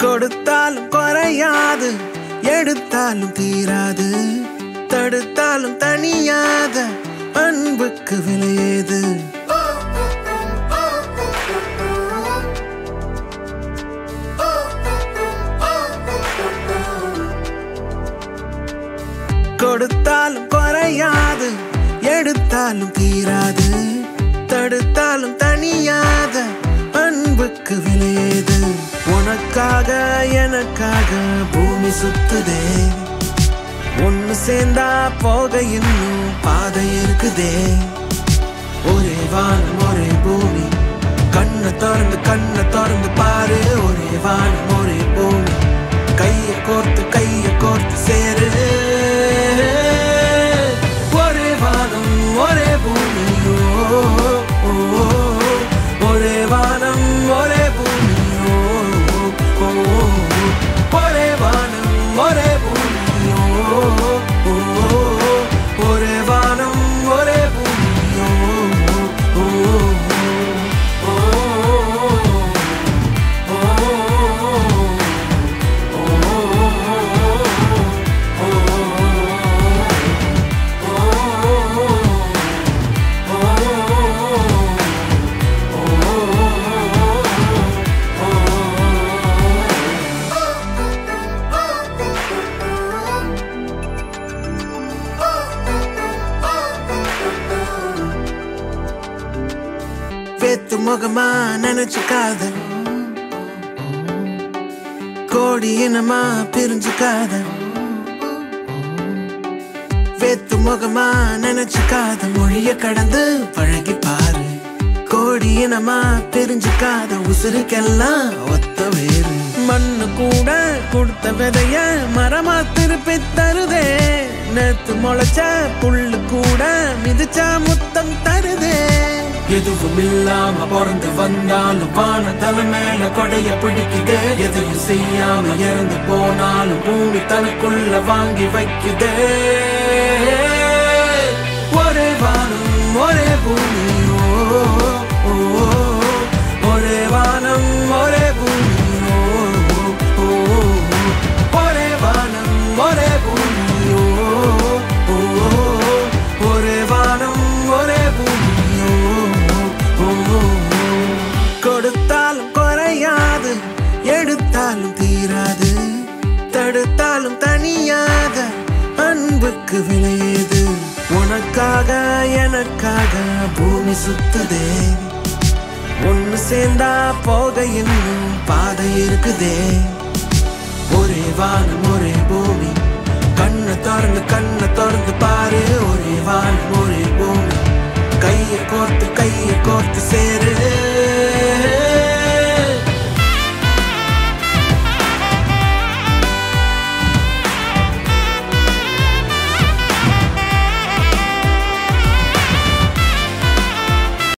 கொடுத்தாலும் குறையாது, எடுத்தாலும் தீராது, தடுத்தாலும் தனியாத அன்புக்கு விலையேது. கொடுத்தாலும் குறையாது, எடுத்தாலும் தீராது, தடுத்தாலும் தனியாத அன்புக்கு விலையேது. உனக்காக எனக்காக பூமி சுத்துதே, ஒன்னு சேர்ந்தா போக இன்னும் பாதை இருக்குதே. ஒரே வானம் ஒரே பூமி, கண்ணை திறந்து பாரு. ஒரே வானம் ஒரே பூமி, கைய கோர்த்து சேரு. ஒரே வானம் ஒரே பூமி, ஒரே வானம் ஒரே பூமி, ஒரே வானம் ஒரே பூமி, ஒரே வானம் ஒரே பூமி. வேத்து முகமா நினைச்சுக்காத, கோடி இனமா பிரிஞ்சுக்காத. வேத்து முகமா நினைச்சுக்காத, மொழிய கடந்து பழகி பாரு. கோடி இனமா பிரிஞ்சுக்காத, உசுருக்கெல்லாம் ஒத்த வேறு. மண்ணு கூட கொடுத்த விதைய மரமா திருப்பி தருதே. நேத்து முளைச்ச புல்லு கூட மிதிச்சா முத்தம் தருதே. எதுவும் இல்லாம பிறந்து வந்தாலும் வான தலைமையில கொடைய பிடிக்குதே. எதையும் செய்யாம இறந்து போனாலும் பூமி தனக்குள்ள வாங்கி வைக்குதே. ஒரே வானம் ஒரே பூமி, ஒரே வானம் ஒரே பூமி, ஒரே வானம் ஒரே பூமி, ஒரே வானம் ஒரே பூமி. கொடுத்தாலும் குறையாது, எடுத்தாலும் தீராது, தடுத்தாலும் தனியாத அன்புக்கு விலையேது. உனக்காக எனக்காக பூமி சுத்துதே, ஒன்னு சேர்ந்தா போக இன்னும் பாதை இருக்குதே. ஒரே வானம் ஒரே பூமி, கண்ணை திறந்து பாரு. ஒரே வானம் ஒரே பூமி, கைய கோர்த்து சேரு.